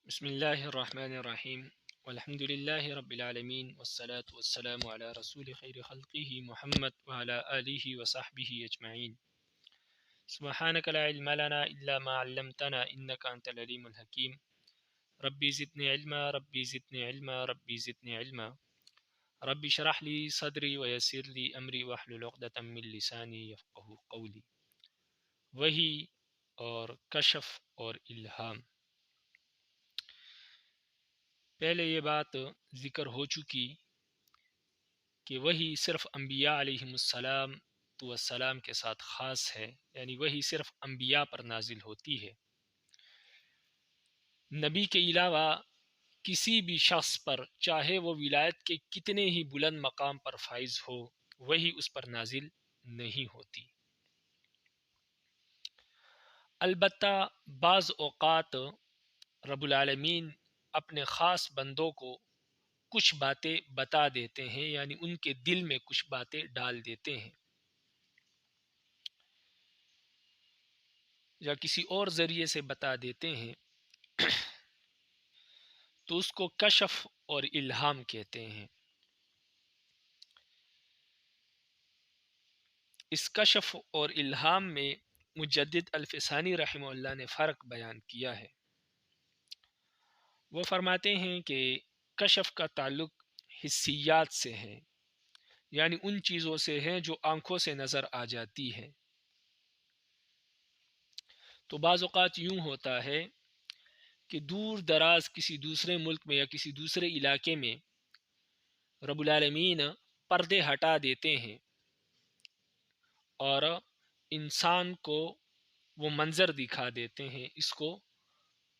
بسم اللہ الرحمن الرحیم والحمد للہ رب العالمین والصلاة والسلام علی رسول خیر خلقہ محمد وعلی آلہ وصحبہ اجمعین سبحانک لا علم لنا الا ما علمتنا انک انت العلیم الحکیم ربی زدنی علما ربی زدنی علما ربی زدنی علما رب اشرح لی صدری ویسر لی امری واحلل عقدۃ من لسانی یفقہوا قولی۔ وحی اور کشف اور الہام، پہلے یہ بات ذکر ہو چکی کہ وحی صرف انبیاء علیہم السلام والسلام کے ساتھ خاص ہے، یعنی وحی صرف انبیاء پر نازل ہوتی ہے۔ نبی کے علاوہ کسی بھی شخص پر، چاہے وہ ولایت کے کتنے ہی بلند مقام پر فائز ہو، وحی اس پر نازل نہیں ہوتی۔ البتہ بعض اوقات رب العالمین اپنے خاص بندوں کو کچھ باتیں بتا دیتے ہیں، یعنی ان کے دل میں کچھ باتیں ڈال دیتے ہیں، یا کسی اور ذریعے سے بتا دیتے ہیں، تو اس کو کشف اور الہام کہتے ہیں۔ اس کشف اور الہام میں مجدد الفسانی رحمہ اللہ نے فرق بیان کیا ہے۔ وہ فرماتے ہیں کہ کشف کا تعلق حسیات سے ہے، یعنی ان چیزوں سے ہے جو آنکھوں سے نظر آ جاتی ہے۔ تو بعض اوقات یوں ہوتا ہے کہ دور دراز کسی دوسرے ملک میں یا کسی دوسرے علاقے میں رب العالمین پردے ہٹا دیتے ہیں اور انسان کو وہ منظر دکھا دیتے ہیں، اس کو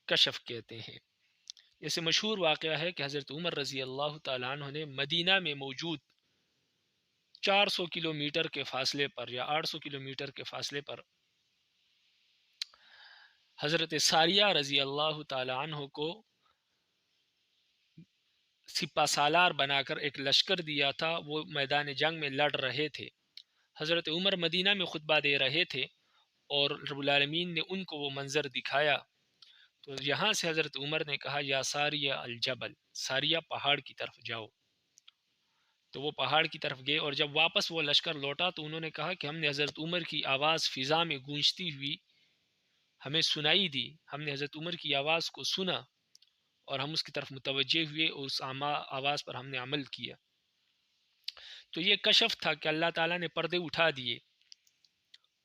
کشف کہتے ہیں۔ جیسے مشہور واقعہ ہے کہ حضرت عمر رضی اللہ تعالیٰ عنہ نے مدینہ میں موجود 400 کلومیٹر کے فاصلے پر یا 800 کلومیٹر کے فاصلے پر حضرت ساریہ رضی اللہ تعالیٰ عنہ کو سپہ سالار بنا کر ایک لشکر دیا تھا، وہ میدان جنگ میں لڑ رہے تھے۔ حضرت عمر مدینہ میں خطبہ دے رہے تھے اور رب العالمین نے ان کو وہ منظر دکھایا، تو یہاں سے حضرت عمر نے کہا یا ساریہ الجبل، ساریہ پہاڑ کی طرف جاؤ۔ تو وہ پہاڑ کی طرف گئے، اور جب واپس وہ لشکر لوٹا تو انہوں نے کہا کہ ہم نے حضرت عمر کی آواز فضا میں گونجتی ہوئی ہمیں سنائی دی، ہم نے حضرت عمر کی آواز کو سنا اور ہم اس کی طرف متوجہ ہوئے اور اس آواز پر ہم نے عمل کیا۔ تو یہ کشف تھا کہ اللہ تعالیٰ نے پردے اٹھا دیے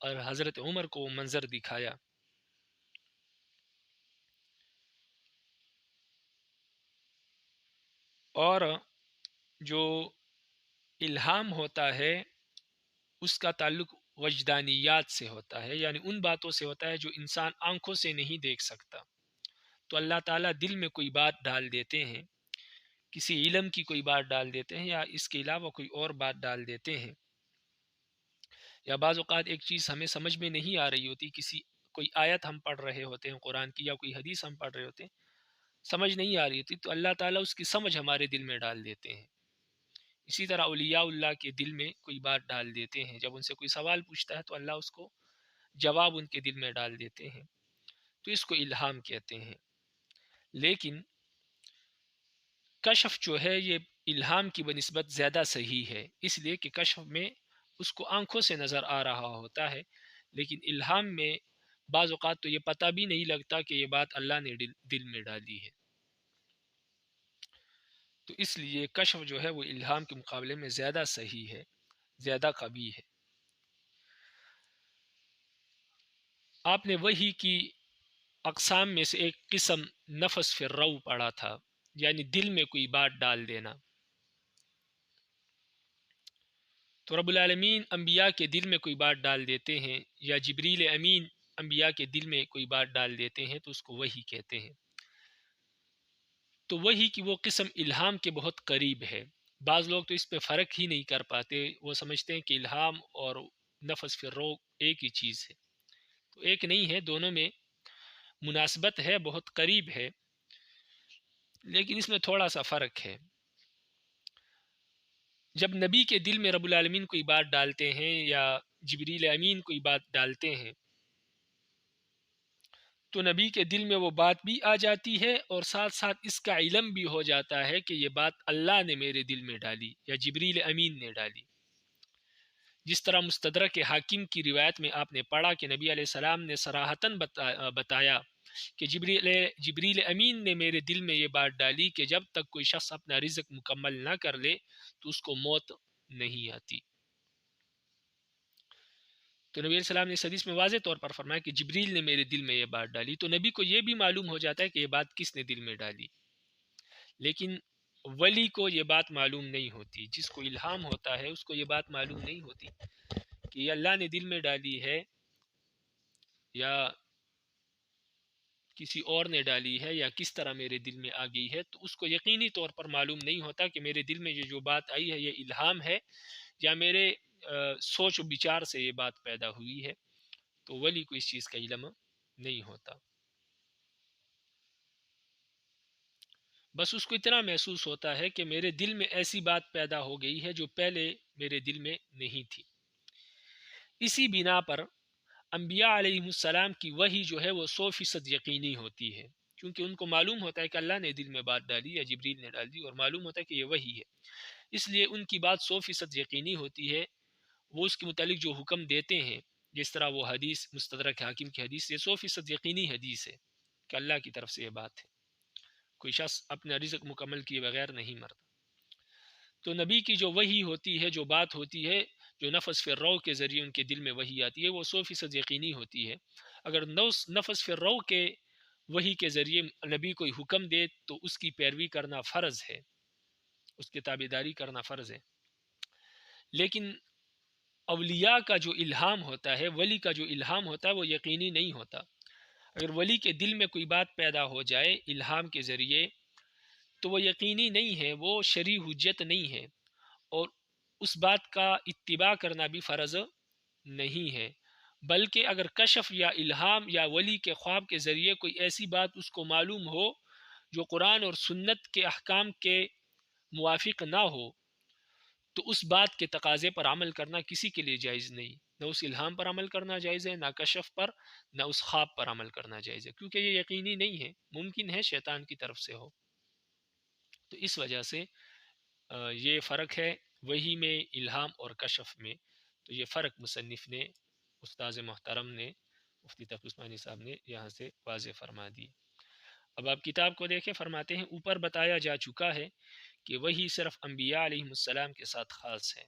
اور حضرت عمر کو وہ منظر دکھایا۔ اور جو الہام ہوتا ہے اس کا تعلق وجدانیات سے ہوتا ہے، یعنی ان باتوں سے ہوتا ہے جو انسان آنکھوں سے نہیں دیکھ سکتا۔ تو اللہ تعالیٰ دل میں کوئی بات ڈال دیتے ہیں، کسی علم کی کوئی بات ڈال دیتے ہیں، یا اس کے علاوہ کوئی اور بات ڈال دیتے ہیں، یا بعض اوقات ایک چیز ہمیں سمجھ میں نہیں آ رہی ہوتی، کوئی آیت ہم پڑھ رہے ہوتے ہیں قرآن کی یا کوئی حدیث ہم پڑھ رہے ہوتے ہیں، سمجھ نہیں آ رہی ہوتی، تو اللہ تعالیٰ اس کی سمجھ ہمارے دل میں ڈال دیتے ہیں۔ اسی طرح اولیاء اللہ کے دل میں کوئی بات ڈال دیتے ہیں، جب ان سے کوئی سوال پوچھتا ہے تو اللہ اس کو جواب ان کے دل میں ڈال دیتے ہیں، تو اس کو الہام کہتے ہیں۔ لیکن کشف جو ہے یہ الہام کی بنسبت زیادہ صحیح ہے، اس لیے کہ کشف میں اس کو آنکھوں سے نظر آ رہا ہوتا ہے، لیکن الہام میں بعض اوقات تو یہ پتہ بھی نہیں لگتا کہ یہ بات اللہ نے دل میں ڈالی ہے۔ تو اس لیے کشف جو ہے وہ الہام کے مقابلے میں زیادہ صحیح ہے، زیادہ قوی ہے۔ آپ نے وحی کی اقسام میں سے ایک قسم نفس فی الروع پڑھا تھا، یعنی دل میں کوئی بات ڈال دینا۔ تو رب العالمین انبیاء کے دل میں کوئی بات ڈال دیتے ہیں، یا جبریل امین انبیاء کے دل میں کوئی بات ڈال دیتے ہیں، تو اس کو وحی کہتے ہیں۔ تو وحی کی وہ قسم الہام کے بہت قریب ہے۔ بعض لوگ تو اس پہ فرق ہی نہیں کر پاتے، وہ سمجھتے ہیں کہ الہام اور نفس فی الروع ایک ہی چیز ہے، تو ایک نہیں ہے، دونوں میں مناسبت ہے، بہت قریب ہے، لیکن اس میں تھوڑا سا فرق ہے۔ جب نبی کے دل میں رب العالمین کوئی بات ڈالتے ہیں یا جبریل امین کوئی بات ڈالتے ہیں، تو نبی کے دل میں وہ بات بھی آ جاتی ہے اور ساتھ ساتھ اس کا علم بھی ہو جاتا ہے کہ یہ بات اللہ نے میرے دل میں ڈالی یا جبریل امین نے ڈالی۔ جس طرح مستدرک حاکم کی روایت میں آپ نے پڑھا کہ نبی علیہ السلام نے صراحتاً بتایا کہ جبریل امین نے میرے دل میں یہ بات ڈالی کہ جب تک کوئی شخص اپنا رزق مکمل نہ کر لے تو اس کو موت نہیں آتی۔ تو نبی علیہ السلام نے اس حدیث میں واضح طور پر فرمایا کہ جبریل نے میرے دل میں یہ بات ڈالی، تو نبی کو یہ بھی معلوم ہو جاتا ہے کہ یہ بات کس نے دل میں ڈالی۔ لیکن ولی کو یہ بات معلوم نہیں ہوتی، جس کو الہام ہوتا ہے اس کو یہ بات معلوم نہیں ہوتی کہ یہ اللہ نے دل میں ڈالی ہے یا کسی اور نے ڈالی ہے یا کس طرح میرے دل میں آ گئی ہے، تو اس کو یقینی طور پر معلوم نہیں ہوتا کہ میرے دل میں یہ جو بات آئی ہے یہ الہام ہے یا میرے سوچ و بچار سے یہ بات پیدا ہوئی ہے۔ تو ولی کو اس چیز کا علم نہیں ہوتا، بس اس کو اتنا محسوس ہوتا ہے کہ میرے دل میں ایسی بات پیدا ہو گئی ہے جو پہلے میرے دل میں نہیں تھی۔ اسی بنا پر انبیاء علیہ السلام کی وحی جو ہے وہ 100% یقینی ہوتی ہے، کیونکہ ان کو معلوم ہوتا ہے کہ اللہ نے دل میں بات ڈالی یا جبریل نے ڈال دی، اور معلوم ہوتا ہے کہ یہ وحی ہے، اس لیے ان کی بات 100% یقینی ہوتی ہے۔ وہ اس کے متعلق جو حکم دیتے ہیں، جس طرح وہ حدیث مستدرک حاکم کی حدیث، یہ 100% یقینی حدیث ہے کہ اللہ کی طرف سے یہ بات ہے، کوئی شخص اپنا رزق مکمل کیے بغیر نہیں مرتا۔ تو نبی کی جو وحی ہوتی ہے، جو بات ہوتی ہے، جو نفس فی الروح کے ذریعے ان کے دل میں وحی آتی ہے، وہ 100% یقینی ہوتی ہے۔ اگر نفس فی الروح کے وحی کے ذریعے نبی کوئی حکم دے تو اس کی پیروی کرنا فرض ہے، اس کی تابعداری کرنا فرض ہے۔ لیکن اولیاء کا جو الہام ہوتا ہے، ولی کا جو الہام ہوتا ہے، وہ یقینی نہیں ہوتا۔ اگر ولی کے دل میں کوئی بات پیدا ہو جائے الہام کے ذریعے تو وہ یقینی نہیں ہے، وہ شرعی حجت نہیں ہے، اور اس بات کا اتباع کرنا بھی فرض نہیں ہے۔ بلکہ اگر کشف یا الہام یا ولی کے خواب کے ذریعے کوئی ایسی بات اس کو معلوم ہو جو قرآن اور سنت کے احکام کے موافق نہ ہو، تو اس بات کے تقاضے پر عمل کرنا کسی کے لیے جائز نہیں، نہ اس الہام پر عمل کرنا جائز ہے، نہ کشف پر، نہ اس خواب پر عمل کرنا جائز ہے، کیونکہ یہ یقینی نہیں ہے، ممکن ہے شیطان کی طرف سے ہو۔ تو اس وجہ سے یہ فرق ہے وحی میں، الہام اور کشف میں۔ تو یہ فرق مصنف نے، استاذ محترم نے، مفتی تقی عثمانی صاحب نے یہاں سے واضح فرما دی۔ اب آپ کتاب کو دیکھیں، فرماتے ہیں اوپر بتایا جا چکا ہے کہ وحی صرف انبیاء علیہ السلام کے ساتھ خاص ہے،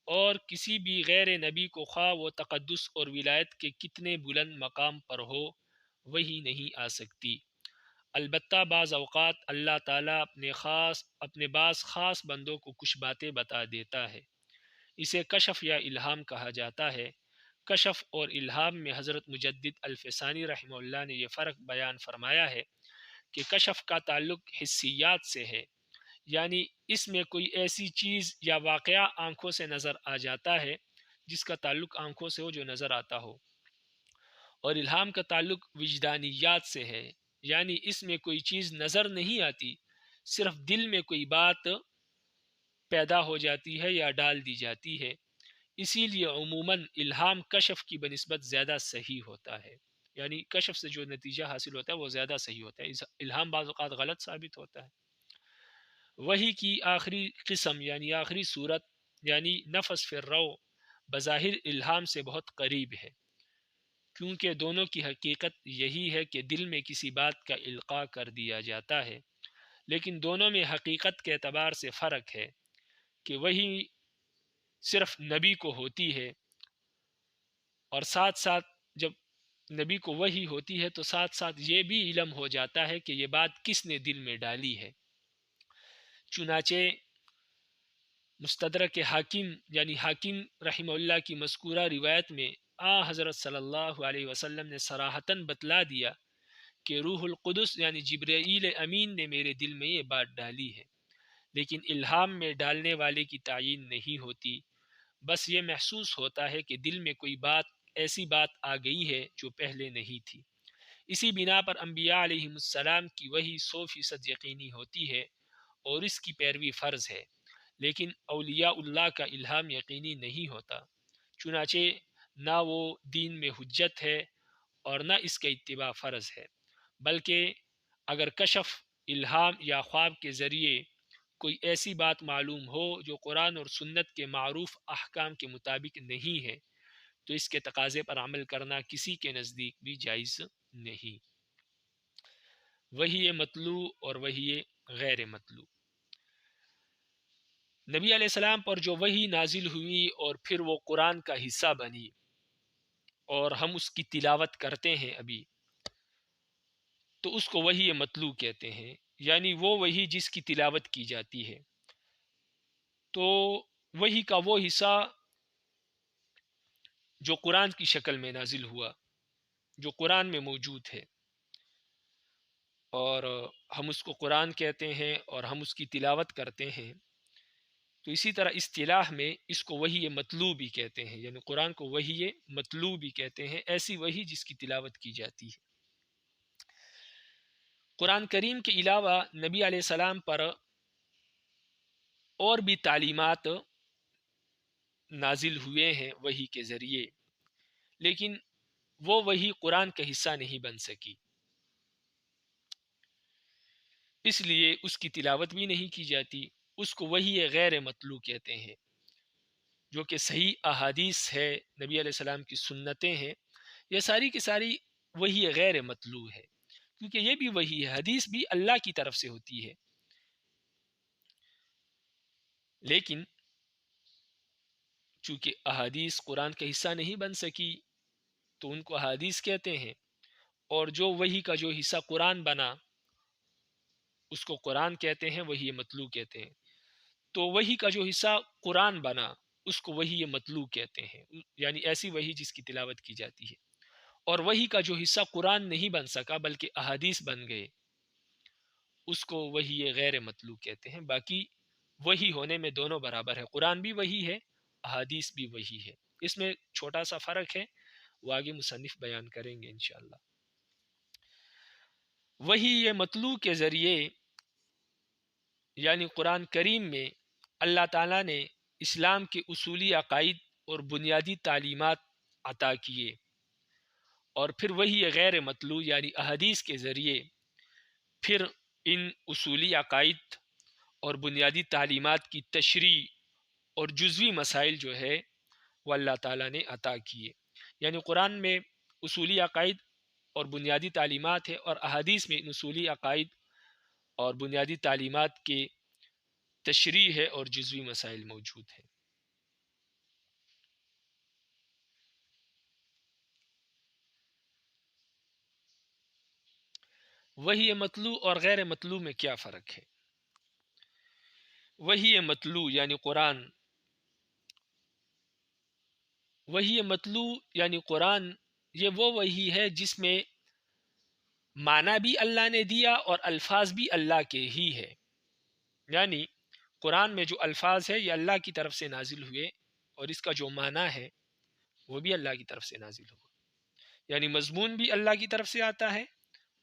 اور کسی بھی غیر نبی کو خواہ وہ تقدس اور ولایت کے کتنے بلند مقام پر ہو وحی نہیں آ سکتی۔ البتہ بعض اوقات اللہ تعالیٰ اپنے بعض خاص بندوں کو کچھ باتیں بتا دیتا ہے، اسے کشف یا الہام کہا جاتا ہے۔ کشف اور الہام میں حضرت مجدد الفسانی رحمہ اللہ نے یہ فرق بیان فرمایا ہے کہ کشف کا تعلق حسیات سے ہے، یعنی اس میں کوئی ایسی چیز یا واقعہ آنکھوں سے نظر آ جاتا ہے جس کا تعلق آنکھوں سے ہو، جو نظر آتا ہو، اور الہام کا تعلق وجدانیات سے ہے، یعنی اس میں کوئی چیز نظر نہیں آتی، صرف دل میں کوئی بات پیدا ہو جاتی ہے یا ڈال دی جاتی ہے۔ اسی لیے عموماً الہام کشف کی بنسبت زیادہ صحیح ہوتا ہے، یعنی کشف سے جو نتیجہ حاصل ہوتا ہے وہ زیادہ صحیح ہوتا ہے، الہام بعض اوقات غلط ثابت ہوتا ہے۔ وحی کی آخری قسم یعنی آخری صورت یعنی نفس فی الروح بظاہر الہام سے بہت قریب ہے، کیونکہ دونوں کی حقیقت یہی ہے کہ دل میں کسی بات کا القاء کر دیا جاتا ہے، لیکن دونوں میں حقیقت کے اعتبار سے فرق ہے کہ وحی صرف نبی کو ہوتی ہے، اور ساتھ ساتھ جب نبی کو وحی ہوتی ہے تو ساتھ ساتھ یہ بھی علم ہو جاتا ہے کہ یہ بات کس نے دل میں ڈالی ہے۔ چنانچہ مستدرک حاکم یعنی حاکم رحمہ اللہ کی مذکورہ روایت میں حضرت صلی اللہ علیہ وسلم نے صراحتاً بتلا دیا کہ روح القدس یعنی جبرائیل امین نے میرے دل میں یہ بات ڈالی ہے، لیکن الہام میں ڈالنے والے کی تعین نہیں ہوتی، بس یہ محسوس ہوتا ہے کہ دل میں کوئی ایسی بات آ گئی ہے جو پہلے نہیں تھی۔ اسی بنا پر انبیاء علیہ السلام کی وحی 100% یقینی ہوتی ہے اور اس کی پیروی فرض ہے، لیکن اولیاء اللہ کا الہام یقینی نہیں ہوتا، چنانچہ نہ وہ دین میں حجت ہے اور نہ اس کا اتباع فرض ہے، بلکہ اگر کشف، الہام یا خواب کے ذریعے کوئی ایسی بات معلوم ہو جو قرآن اور سنت کے معروف احکام کے مطابق نہیں ہے تو اس کے تقاضے پر عمل کرنا کسی کے نزدیک بھی جائز نہیں۔ وحی مطلوع اور وحی غیر مطلوع، نبی علیہ السلام پر جو وحی نازل ہوئی اور پھر وہ قرآن کا حصہ بنی اور ہم اس کی تلاوت کرتے ہیں ابھی، تو اس کو وحی مطلوع کہتے ہیں، یعنی وہ وحی جس کی تلاوت کی جاتی ہے۔ تو وحی کا وہ حصہ جو قرآن کی شکل میں نازل ہوا، جو قرآن میں موجود ہے، اور ہم اس کو قرآن کہتے ہیں اور ہم اس کی تلاوت کرتے ہیں، تو اسی طرح اصطلاح میں اس کو وحی مطلوع بھی کہتے ہیں، یعنی قرآن کو وحی مطلوع بھی کہتے ہیں، ایسی وحی جس کی تلاوت کی جاتی ہے۔ قرآن کریم کے علاوہ نبی علیہ السلام پر اور بھی تعلیمات نازل ہوئے ہیں وحی کے ذریعے، لیکن وہ وحی قرآن کا حصہ نہیں بن سکی، اس لیے اس کی تلاوت بھی نہیں کی جاتی۔ اس کو وحی غیر مطلوع کہتے ہیں، جو کہ صحیح احادیث ہے، نبی علیہ السلام کی سنتیں ہیں، یہ ساری کی ساری وحی غیر مطلوع ہے، کیونکہ یہ بھی وحی ہے، حدیث بھی اللہ کی طرف سے ہوتی ہے، لیکن چونکہ احادیث قرآن کا حصہ نہیں بن سکی تو ان کو احادیث کہتے ہیں، اور جو وحی کا جو حصہ قرآن بنا اس کو قرآن کہتے ہیں، وحی مطلوع کہتے ہیں۔ تو وحی کا جو حصہ قرآن بنا اس کو وحی مطلوع کہتے ہیں، یعنی ایسی وحی جس کی تلاوت کی جاتی ہے۔ اور وحی کا جو حصہ قرآن نہیں بن سکا بلکہ احادیث بن گئے، اس کو وحی غیر مطلوع کہتے ہیں۔ باقی وحی ہونے میں دونوں برابر ہے، قرآن بھی وحی ہے، احادیث بھی وحی ہے، اس میں چھوٹا سا فرق ہے، وہ آگے مصنف بیان کریں گے انشاءاللہ۔ وحی مطلوع کے ذریعے یعنی قرآن کریم میں اللہ تعالیٰ نے اسلام کے اصولی عقائد اور بنیادی تعلیمات عطا کیے، اور پھر وحی غیر مطلوع یعنی احادیث کے ذریعے پھر ان اصولی عقائد اور بنیادی تعلیمات کی تشریح اور جزوی مسائل جو ہے وہ اللہ تعالیٰ نے عطا کیے۔ یعنی قرآن میں اصولی عقائد اور بنیادی تعلیمات ہے، اور احادیث میں ان اصولی عقائد اور بنیادی تعلیمات کے تشریح ہے اور جزوی مسائل موجود ہیں۔ وحی مطلوع اور غیر مطلوع میں کیا فرق ہے؟ وحی مطلوع یعنی قرآن، وحی مطلوع یعنی قرآن یہ وہ وحی ہے جس میں معنی بھی اللہ نے دیا اور الفاظ بھی اللہ کے ہی ہے، یعنی قرآن میں جو الفاظ ہے یہ اللہ کی طرف سے نازل ہوئے اور اس کا جو معنی ہے وہ بھی اللہ کی طرف سے نازل ہوا، یعنی مضمون بھی اللہ کی طرف سے آتا ہے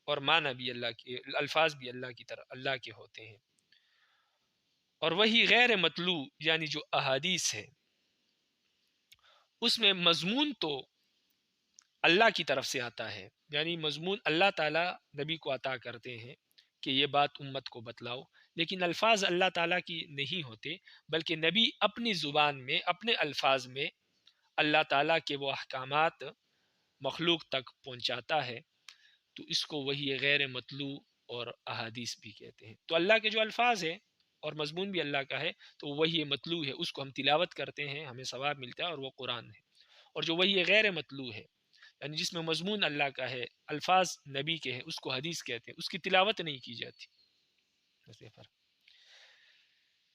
اور معنی بھی اللہ کے، الفاظ بھی اللہ کی طرف اللہ کے ہوتے ہیں۔ اور وہی غیر مطلوع یعنی جو احادیث ہے اس میں مضمون تو اللہ کی طرف سے آتا ہے، یعنی مضمون اللہ تعالیٰ نبی کو عطا کرتے ہیں کہ یہ بات امت کو بتلاؤ، لیکن الفاظ اللہ تعالیٰ کی نہیں ہوتے، بلکہ نبی اپنی زبان میں اپنے الفاظ میں اللہ تعالیٰ کے وہ احکامات مخلوق تک پہنچاتا ہے، تو اس کو وہی غیر مطلوع اور احادیث بھی کہتے ہیں۔ تو اللہ کے جو الفاظ ہیں اور مضمون بھی اللہ کا ہے تو وہی مطلوع ہے، اس کو ہم تلاوت کرتے ہیں، ہمیں ثواب ملتا ہے، اور وہ قرآن ہے۔ اور جو وہی غیر مطلوع ہے یعنی جس میں مضمون اللہ کا ہے، الفاظ نبی کے ہیں، اس کو حدیث کہتے ہیں، اس کی تلاوت نہیں کی جاتی۔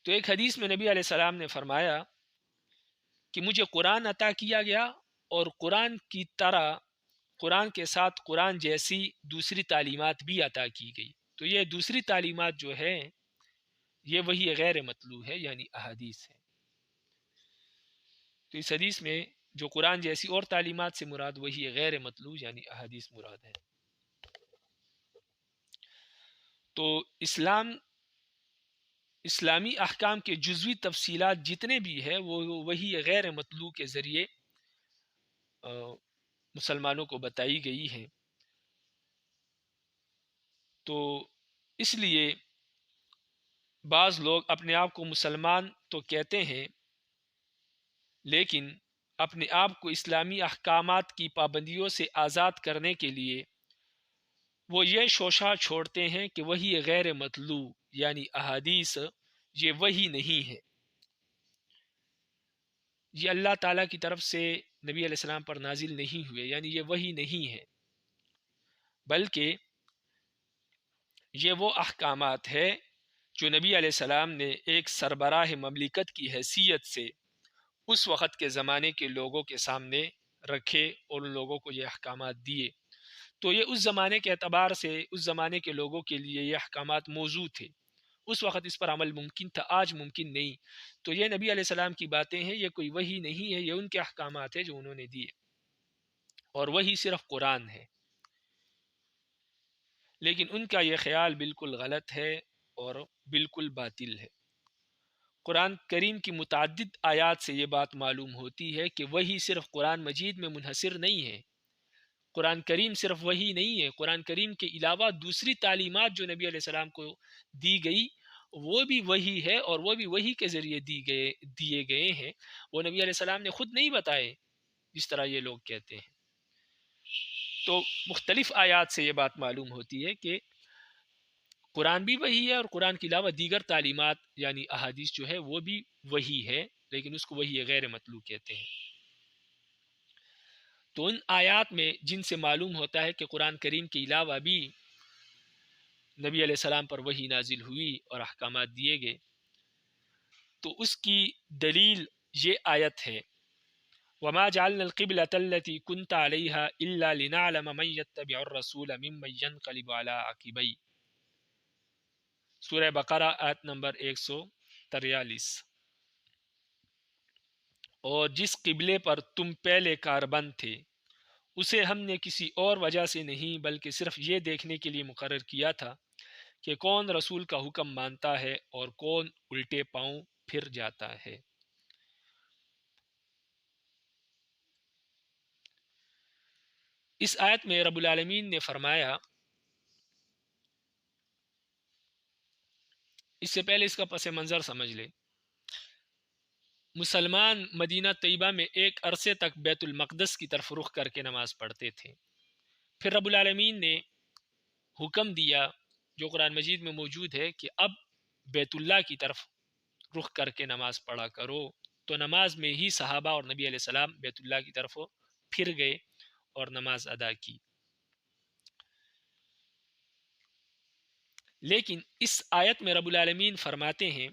تو ایک حدیث میں نبی علیہ السلام نے فرمایا کہ مجھے قرآن عطا کیا گیا اور قرآن کی طرح قرآن کے ساتھ قرآن جیسی دوسری تعلیمات بھی عطا کی گئی۔ تو یہ دوسری تعلیمات جو ہے یہ وہی غیر مطلوع ہے یعنی احادیث ہے۔ تو اس حدیث میں جو قرآن جیسی اور تعلیمات سے مراد وہی غیر مطلوع یعنی احادیث مراد ہے۔ تو اسلامی احکام کے جزوی تفصیلات جتنے بھی ہیں وہ وہی غیر مطلوع کے ذریعے مسلمانوں کو بتائی گئی ہیں۔ تو اس لیے بعض لوگ اپنے آپ کو مسلمان تو کہتے ہیں، لیکن اپنے آپ کو اسلامی احکامات کی پابندیوں سے آزاد کرنے کے لیے وہ یہ شوشہ چھوڑتے ہیں کہ وہی غیر مطلوع یعنی احادیث یہ وہی نہیں ہے، یہ اللہ تعالیٰ کی طرف سے نبی علیہ السلام پر نازل نہیں ہوئے، یعنی یہ وہی نہیں ہے، بلکہ یہ وہ احکامات ہے جو نبی علیہ السلام نے ایک سربراہ مملکت کی حیثیت سے اس وقت کے زمانے کے لوگوں کے سامنے رکھے اور ان لوگوں کو یہ احکامات دیے۔ تو یہ اس زمانے کے اعتبار سے اس زمانے کے لوگوں کے لیے یہ احکامات موضوع تھے، اس وقت اس پر عمل ممکن تھا، آج ممکن نہیں۔ تو یہ نبی علیہ السلام کی باتیں ہیں، یہ کوئی وحی نہیں ہے، یہ ان کے احکامات ہیں جو انہوں نے دیے، اور وہی صرف قرآن ہے۔ لیکن ان کا یہ خیال بالکل غلط ہے اور بالکل باطل ہے۔ قرآن کریم کی متعدد آیات سے یہ بات معلوم ہوتی ہے کہ وہی صرف قرآن مجید میں منحصر نہیں ہے، قرآن کریم صرف وہی نہیں ہے، قرآن کریم کے علاوہ دوسری تعلیمات جو نبی علیہ السلام کو دی گئی وہ بھی وہی ہے، اور وہ بھی وہی کے ذریعے دیے گئے ہیں، وہ نبی علیہ السلام نے خود نہیں بتائے جس طرح یہ لوگ کہتے ہیں۔ تو مختلف آیات سے یہ بات معلوم ہوتی ہے کہ قرآن بھی وہی ہے، اور قرآن کے علاوہ دیگر تعلیمات یعنی احادیث جو ہے وہ بھی وہی ہے، لیکن اس کو وہی غیر مطلوع کہتے ہیں۔ تو ان آیات میں جن سے معلوم ہوتا ہے کہ قرآن کریم کے علاوہ بھی نبی علیہ السلام پر وحی نازل ہوئی اور احکامات دیے گئے، تو اس کی دلیل یہ آیت ہے، وما جعلنا القبلة التي كنت عليها إلا لنعلم من يتبع الرسول ممن ينقلب على عقبيه، سورہ بقرہ آیت نمبر 143۔ اور جس قبلے پر تم پہلے کاربند تھے اسے ہم نے کسی اور وجہ سے نہیں بلکہ صرف یہ دیکھنے کے لیے مقرر کیا تھا کہ کون رسول کا حکم مانتا ہے اور کون الٹے پاؤں پھر جاتا ہے۔ اس آیت میں رب العالمین نے فرمایا، اس سے پہلے اس کا پس منظر سمجھ لے، مسلمان مدینہ طیبہ میں ایک عرصے تک بیت المقدس کی طرف رخ کر کے نماز پڑھتے تھے، پھر رب العالمین نے حکم دیا جو قرآن مجید میں موجود ہے کہ اب بیت اللہ کی طرف رخ کر کے نماز پڑھا کرو، تو نماز میں ہی صحابہ اور نبی علیہ السلام بیت اللہ کی طرف پھر گئے اور نماز ادا کی۔ لیکن اس آیت میں رب العالمین فرماتے ہیں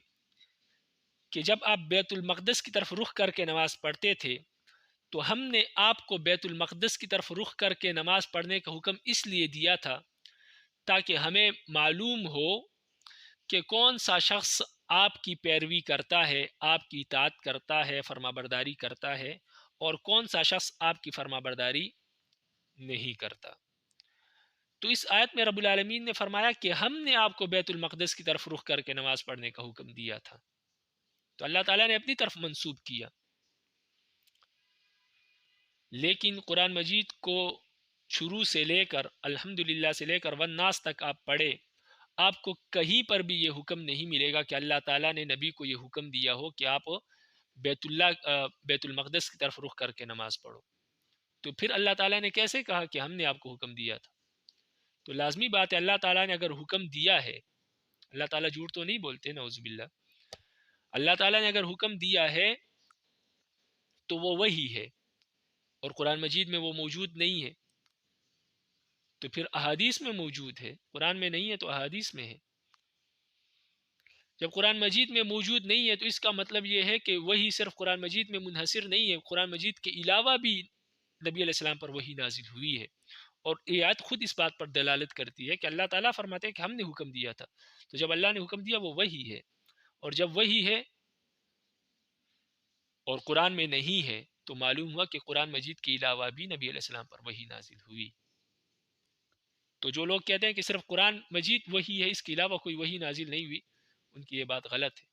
کہ جب آپ بیت المقدس کی طرف رخ کر کے نماز پڑھتے تھے تو ہم نے آپ کو بیت المقدس کی طرف رخ کر کے نماز پڑھنے کا حکم اس لیے دیا تھا تاکہ ہمیں معلوم ہو کہ کون سا شخص آپ کی پیروی کرتا ہے، آپ کی اطاعت کرتا ہے، فرما برداری کرتا ہے، اور کون سا شخص آپ کی فرما برداری نہیں کرتا۔ تو اس آیت میں رب العالمین نے فرمایا کہ ہم نے آپ کو بیت المقدس کی طرف رخ کر کے نماز پڑھنے کا حکم دیا تھا، تو اللہ تعالیٰ نے اپنی طرف منسوب کیا۔ لیکن قرآن مجید کو شروع سے لے کر الحمدللہ سے لے کر والناس تک آپ پڑھے، آپ کو کہیں پر بھی یہ حکم نہیں ملے گا کہ اللہ تعالیٰ نے نبی کو یہ حکم دیا ہو کہ آپ بیت المقدس کی طرف رخ کر کے نماز پڑھو۔ تو پھر اللہ تعالیٰ نے کیسے کہا کہ ہم نے آپ کو حکم دیا تھا؟ تو لازمی بات ہے اللہ تعالیٰ نے اگر حکم دیا ہے، اللہ تعالیٰ جھوٹ تو نہیں بولتے، نعوذ باللہ، اللہ تعالیٰ نے اگر حکم دیا ہے تو وہ وہی ہے، اور قرآن مجید میں وہ موجود نہیں ہے تو پھر احادیث میں موجود ہے، قرآن میں نہیں ہے تو احادیث میں ہے۔ جب قرآن مجید میں موجود نہیں ہے تو اس کا مطلب یہ ہے کہ وہی صرف قرآن مجید میں منحصر نہیں ہے، قرآن مجید کے علاوہ بھی نبی علیہ السلام پر وحی نازل ہوئی ہے، اور یہ آیت خود اس بات پر دلالت کرتی ہے کہ اللہ تعالیٰ فرماتے ہیں کہ ہم نے حکم دیا تھا، تو جب اللہ نے حکم دیا وہ وحی ہے، اور جب وحی ہے اور قرآن میں نہیں ہے تو معلوم ہوا کہ قرآن مجید کے علاوہ بھی نبی علیہ السلام پر وحی نازل ہوئی۔ تو جو لوگ کہتے ہیں کہ صرف قرآن مجید وحی ہے، اس کے علاوہ کوئی وحی نازل نہیں ہوئی، ان کی یہ بات غلط ہے،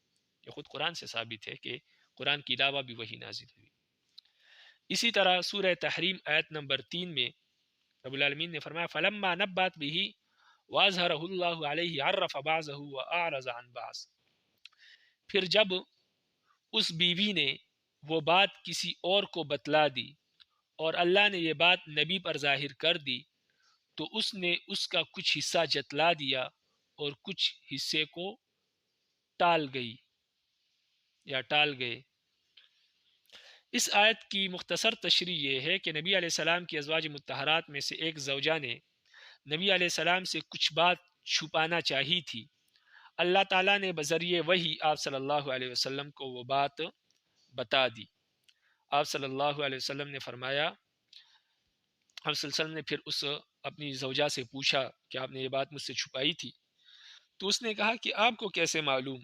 یہ خود قرآن سے ثابت ہے کہ قرآن کے علاوہ بھی وحی نازل ہوئی۔ اسی طرح سورہ تحریم آیت نمبر 3 میں رب العالمین نے فرمایا فلما نبات به واظهره اللہ علیہ عرف بعضه واعرض عن بعض، پھر جب اس بیوی نے وہ بات کسی اور کو بتلا دی اور اللہ نے یہ بات نبی پر ظاہر کر دی تو اس نے اس کا کچھ حصہ جتلا دیا اور کچھ حصے کو ٹال گئے۔ اس آیت کی مختصر تشریح یہ ہے کہ نبی علیہ السلام کی ازواج مطہرات میں سے ایک زوجہ نے نبی علیہ السلام سے کچھ بات چھپانا چاہی تھی، اللہ تعالیٰ نے بذریعہ وحی آپ صلی اللہ علیہ وسلم کو وہ بات بتا دی۔ آپ صلی اللہ علیہ وسلم نے فرمایا، آپ صلی اللہ علیہ وسلم نے پھر اس اپنی زوجہ سے پوچھا کہ آپ نے یہ بات مجھ سے چھپائی تھی، تو اس نے کہا کہ آپ کو کیسے معلوم؟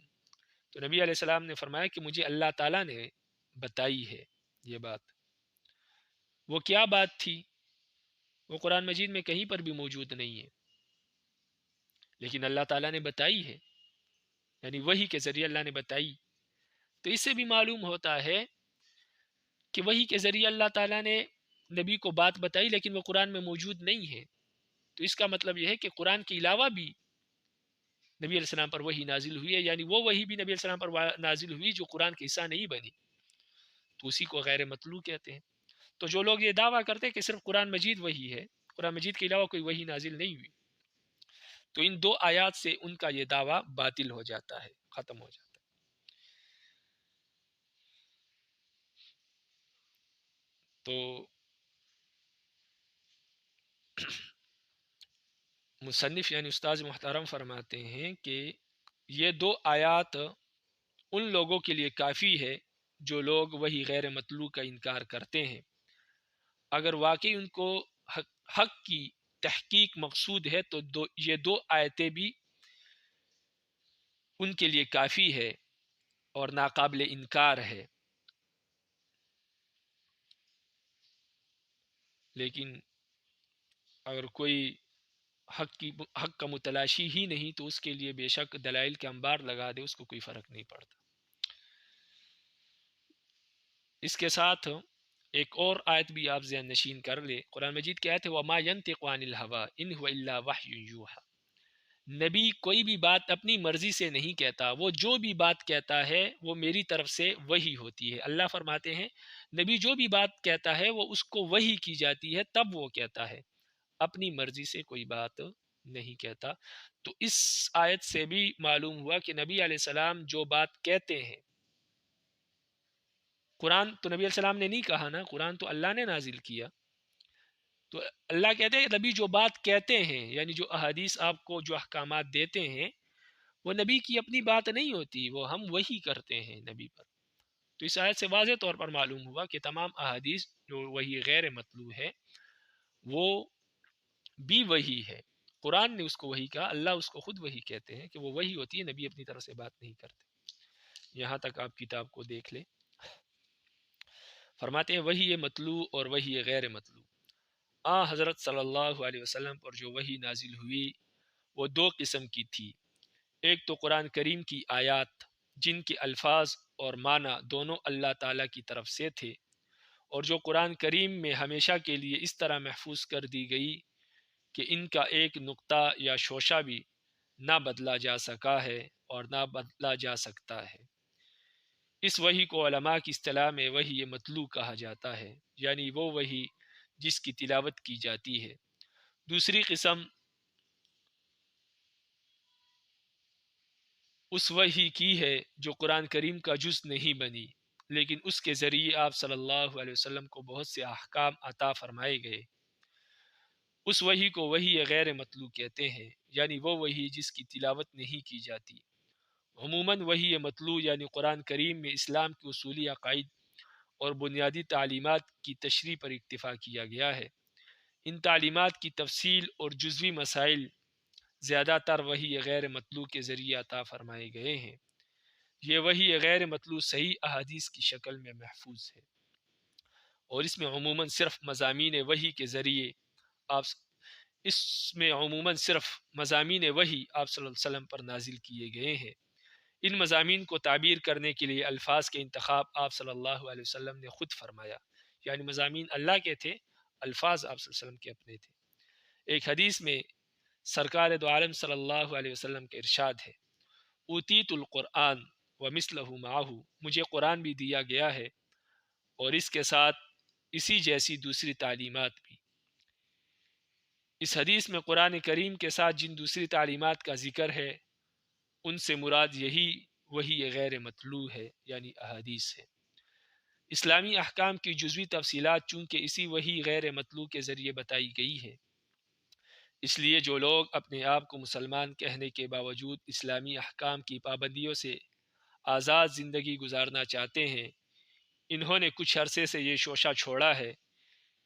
تو نبی علیہ السلام نے فرمایا کہ مجھے اللہ تعالیٰ نے بتائی ہے یہ بات۔ وہ کیا بات تھی؟ وہ قرآن مجید میں کہیں پر بھی موجود نہیں ہے، لیکن اللہ تعالیٰ نے بتائی ہے، یعنی وحی کے ذریعے اللہ نے بتائی۔ تو اس سے بھی معلوم ہوتا ہے کہ وحی کے ذریعے اللہ تعالیٰ نے نبی کو بات بتائی لیکن وہ قرآن میں موجود نہیں ہے، تو اس کا مطلب یہ ہے کہ قرآن کے علاوہ بھی نبی علیہ السلام پر وحی نازل ہوئی ہے، یعنی وہ وحی بھی نبی علیہ السلام پر نازل ہوئی جو قرآن کے حصہ نہیں بنی، تو اسی کو غیر مطلوع کہتے ہیں۔ تو جو لوگ یہ دعویٰ کرتے ہیں کہ صرف قرآن مجید وحی ہے، قرآن مجید کے علاوہ کوئی وحی نازل نہیں ہوئی، تو ان دو آیات سے ان کا یہ دعویٰ باطل ہو جاتا ہے، ختم ہو جاتا ہے۔ تو مصنف یعنی استاذ محترم فرماتے ہیں کہ یہ دو آیات ان لوگوں کے لیے کافی ہے جو لوگ وہی غیر مطلوع کا انکار کرتے ہیں۔ اگر واقعی ان کو حق کی تحقیق مقصود ہے تو یہ دو آیتیں بھی ان کے لیے کافی ہے اور ناقابل انکار ہے۔ لیکن اگر کوئی حق کا متلاشی ہی نہیں تو اس کے لیے بے شک دلائل کے انبار لگا دے، اس کو کوئی فرق نہیں پڑتا۔ اس کے ساتھ ایک اور آیت بھی آپ ذہن نشین کر لے، قرآن مجید کی آیت ہے وَمَا يَنْطِقُ عَنِ الْهَوَىٰ إِنْ هُوَ إِلَّا وَحْيٌ يُوحَىٰ۔ نبی کوئی بھی بات اپنی مرضی سے نہیں کہتا، وہ جو بھی بات کہتا ہے وہ میری طرف سے وحی ہوتی ہے۔ اللہ فرماتے ہیں نبی جو بھی بات کہتا ہے وہ اس کو وحی کی جاتی ہے تب وہ کہتا ہے، اپنی مرضی سے کوئی بات نہیں کہتا۔ تو اس آیت سے بھی معلوم ہوا کہ نبی علیہ السلام جو بات کہتے ہیں، قرآن تو نبی علیہ السلام نے نہیں کہا نا، قرآن تو اللہ نے نازل کیا، تو اللہ کہتے ہیں نبی جو بات کہتے ہیں، یعنی جو احادیث آپ کو جو احکامات دیتے ہیں وہ نبی کی اپنی بات نہیں ہوتی، وہ ہم وحی کرتے ہیں نبی پر۔ تو اس آیت سے واضح طور پر معلوم ہوا کہ تمام احادیث جو وحی غیر مطلوع ہے وہ بھی وحی ہے، قرآن نے اس کو وحی کہا، اللہ اس کو خود وحی کہتے ہیں کہ وہ وحی ہوتی ہے، نبی اپنی طرف سے بات نہیں کرتے۔ یہاں تک آپ کتاب کو دیکھ لیں۔ فرماتے ہیں وحی مطلوع اور وحی غیر مطلوع۔ حضرت صلی اللہ علیہ وسلم پر جو وحی نازل ہوئی وہ دو قسم کی تھی، ایک تو قرآن کریم کی آیات جن کے الفاظ اور معنی دونوں اللہ تعالیٰ کی طرف سے تھے اور جو قرآن کریم میں ہمیشہ کے لیے اس طرح محفوظ کر دی گئی کہ ان کا ایک نقطہ یا شوشہ بھی نہ بدلا جا سکا ہے اور نہ بدلا جا سکتا ہے۔ اس وحی کو علماء کی اصطلاح میں وحی مطلوع کہا جاتا ہے، یعنی وہ وحی جس کی تلاوت کی جاتی ہے۔ دوسری قسم اس وحی کی ہے جو قرآن کریم کا جز نہیں بنی لیکن اس کے ذریعے آپ صلی اللہ علیہ وسلم کو بہت سے احکام عطا فرمائے گئے۔ اس وحی کو وحی غیر مطلوع کہتے ہیں، یعنی وہ وحی جس کی تلاوت نہیں کی جاتی۔ عموماً وحی مطلوع یعنی قرآن کریم میں اسلام کے اصولی عقائد اور بنیادی تعلیمات کی تشریح پر اکتفا کیا گیا ہے۔ ان تعلیمات کی تفصیل اور جزوی مسائل زیادہ تر وحی غیر مطلوع کے ذریعے عطا فرمائے گئے ہیں۔ یہ وحی غیر مطلوع صحیح احادیث کی شکل میں محفوظ ہے اور اس میں عموماً صرف مضامین وحی کے ذریعے آپ صلی اللہ علیہ وسلم پر نازل کیے گئے ہیں۔ ان مضامین کو تعبیر کرنے کے لیے الفاظ کے انتخاب آپ صلی اللہ علیہ وسلم نے خود فرمایا، یعنی مضامین اللہ کے تھے، الفاظ آپ صلی اللہ علیہ وسلم کے اپنے تھے۔ ایک حدیث میں سرکار دو عالم صلی اللہ علیہ وسلم کے ارشاد ہے، اوتیت القرآن ومثلہ معہ، مجھے قرآن بھی دیا گیا ہے اور اس کے ساتھ اسی جیسی دوسری تعلیمات بھی۔ اس حدیث میں قرآن کریم کے ساتھ جن دوسری تعلیمات کا ذکر ہے ان سے مراد یہی وہی غیر مطلوع ہے، یعنی احادیث ہے۔ اسلامی احکام کی جزوی تفصیلات چونکہ اسی وہی غیر مطلوع کے ذریعے بتائی گئی ہے، اس لیے جو لوگ اپنے آپ کو مسلمان کہنے کے باوجود اسلامی احکام کی پابندیوں سے آزاد زندگی گزارنا چاہتے ہیں، انہوں نے کچھ عرصے سے یہ شوشہ چھوڑا ہے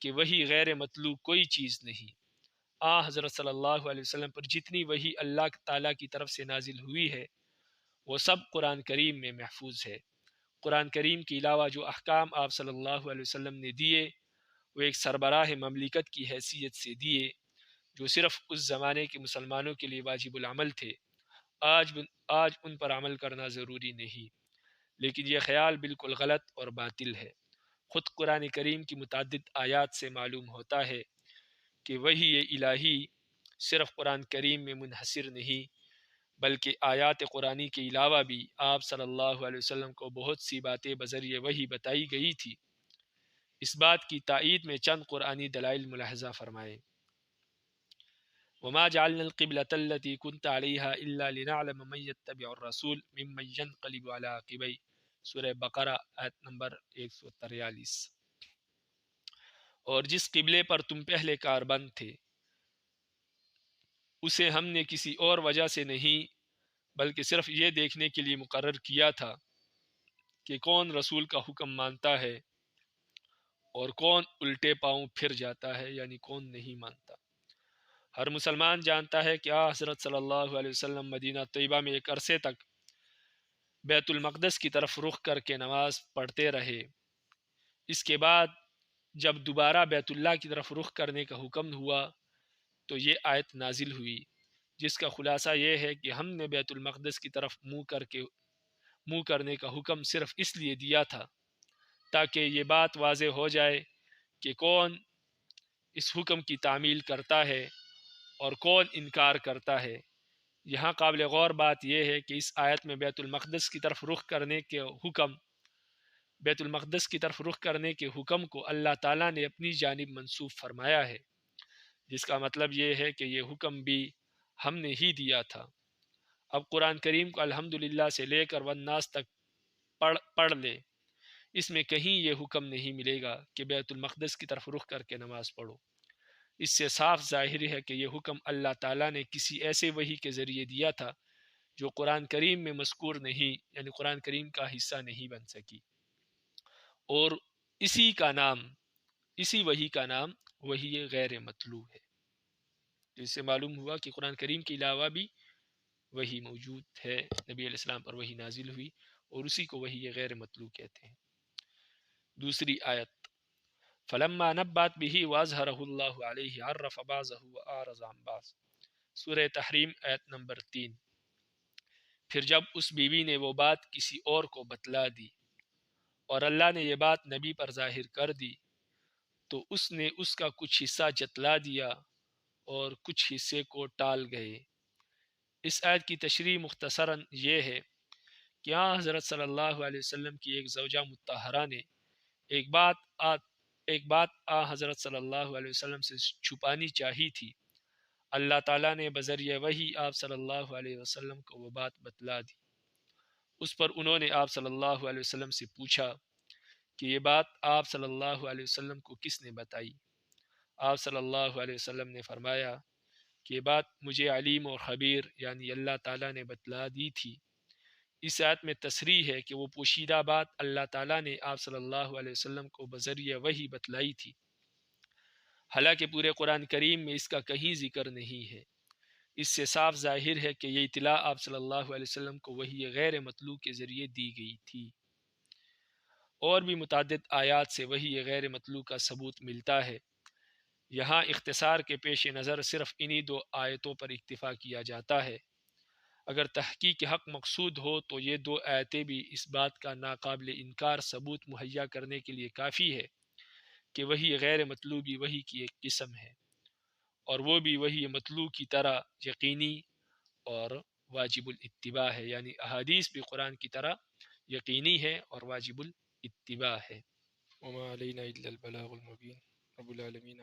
کہ وہی غیر مطلوع کوئی چیز نہیں۔ حضرت صلی اللہ علیہ وسلم پر جتنی وحی اللہ تعالیٰ کی طرف سے نازل ہوئی ہے وہ سب قرآن کریم میں محفوظ ہے۔ قرآن کریم کے علاوہ جو احکام آپ صلی اللہ علیہ وسلم نے دیے وہ ایک سربراہ مملکت کی حیثیت سے دیے، جو صرف اس زمانے کے مسلمانوں کے لیے واجب العمل تھے۔ آج ان پر عمل کرنا ضروری نہیں، لیکن یہ خیال بالکل غلط اور باطل ہے۔ خود قرآن کریم کی متعدد آیات سے معلوم ہوتا ہے کہ وحی الہی صرف قرآن کریم میں منحصر نہیں، بلکہ آیات قرآنی کے علاوہ بھی آپ صلی اللہ علیہ وسلم کو بہت سی باتیں بذریعہ وحی بتائی گئی تھی۔ اس بات کی تائید میں چند قرآنی دلائل ملاحظہ فرمائیں۔ وما جعلنا القبلة التي كنت عليها إلا لنعلم من يتبع الرسول ممن ينقلب على عقبيه، سورہ بقرہ آیت نمبر 143۔ اور جس قبلے پر تم پہلے کاربند تھے اسے ہم نے کسی اور وجہ سے نہیں بلکہ صرف یہ دیکھنے کے لیے مقرر کیا تھا کہ کون رسول کا حکم مانتا ہے اور کون الٹے پاؤں پھر جاتا ہے، یعنی کون نہیں مانتا۔ ہر مسلمان جانتا ہے کہ حضرت صلی اللہ علیہ وسلم مدینہ طیبہ میں ایک عرصے تک بیت المقدس کی طرف رخ کر کے نماز پڑھتے رہے۔ اس کے بعد جب دوبارہ بیت اللہ کی طرف رخ کرنے کا حکم ہوا تو یہ آیت نازل ہوئی، جس کا خلاصہ یہ ہے کہ ہم نے بیت المقدس کی طرف منہ کرنے کا حکم صرف اس لیے دیا تھا تاکہ یہ بات واضح ہو جائے کہ کون اس حکم کی تعمیل کرتا ہے اور کون انکار کرتا ہے۔ یہاں قابل غور بات یہ ہے کہ اس آیت میں بیت المقدس کی طرف رخ کرنے کے حکم کو اللہ تعالیٰ نے اپنی جانب منسوب فرمایا ہے، جس کا مطلب یہ ہے کہ یہ حکم بھی ہم نے ہی دیا تھا۔ اب قرآن کریم کو الحمدللہ سے لے کر والناس تک پڑھ لے، اس میں کہیں یہ حکم نہیں ملے گا کہ بیت المقدس کی طرف رخ کر کے نماز پڑھو۔ اس سے صاف ظاہر ہے کہ یہ حکم اللہ تعالیٰ نے کسی ایسے وحی کے ذریعے دیا تھا جو قرآن کریم میں مذکور نہیں، یعنی قرآن کریم کا حصہ نہیں بن سکی، اور اسی وحی کا نام وحی غیر مطلوع ہے۔ جس سے معلوم ہوا کہ قرآن کریم کے علاوہ بھی وحی موجود ہے، نبی علیہ السلام پر وحی نازل ہوئی اور اسی کو وحی غیر مطلوع کہتے ہیں۔ دوسری آیت، فلما نبات به واظهره الله عليه عرف بعضه واعرض عن بعض، سورہ تحریم آیت نمبر 3۔ پھر جب اس بیوی نے وہ بات کسی اور کو بتلا دی اور اللہ نے یہ بات نبی پر ظاہر کر دی تو اس نے اس کا کچھ حصہ جتلا دیا اور کچھ حصے کو ٹال گئے۔ اس آیت کی تشریح مختصراً یہ ہے کہ حضرت صلی اللہ علیہ وسلم کی ایک زوجہ مطہرہ نے ایک بات حضرت صلی اللہ علیہ وسلم سے چھپانی چاہی تھی۔ اللہ تعالیٰ نے بذریعہ وحی آپ صلی اللہ علیہ وسلم کو وہ بات بتلا دی۔ اس پر انہوں نے آپ صلی اللہ علیہ وسلم سے پوچھا کہ یہ بات آپ صلی اللہ علیہ وسلم کو کس نے بتائی؟ آپ صلی اللہ علیہ وسلم نے فرمایا کہ یہ بات مجھے علیم اور خبیر یعنی اللہ تعالیٰ نے بتلا دی تھی۔ اس آیت میں تصریح ہے کہ وہ پوشیدہ بات اللہ تعالیٰ نے آپ صلی اللہ علیہ وسلم کو بذریعہ وحی بتلائی تھی، حالانکہ پورے قرآن کریم میں اس کا کہیں ذکر نہیں ہے۔ اس سے صاف ظاہر ہے کہ یہ اطلاع آپ صلی اللہ علیہ وسلم کو وحی غیر مطلوع کے ذریعے دی گئی تھی۔ اور بھی متعدد آیات سے وحی غیر مطلوع کا ثبوت ملتا ہے۔ یہاں اختصار کے پیش نظر صرف انہی دو آیتوں پر اکتفا کیا جاتا ہے۔ اگر تحقیق حق مقصود ہو تو یہ دو آیتیں بھی اس بات کا ناقابل انکار ثبوت مہیا کرنے کے لیے کافی ہے کہ وہی غیر مطلوبی وہی کی ایک قسم ہے، اور وہ بھی وہی مطلوب کی طرح یقینی اور واجب الاتباع ہے، یعنی احادیث بھی قرآن کی طرح یقینی ہے اور واجب الاتباع ہے۔ وما علینا الا البلاغ المبین۔ رب العالمین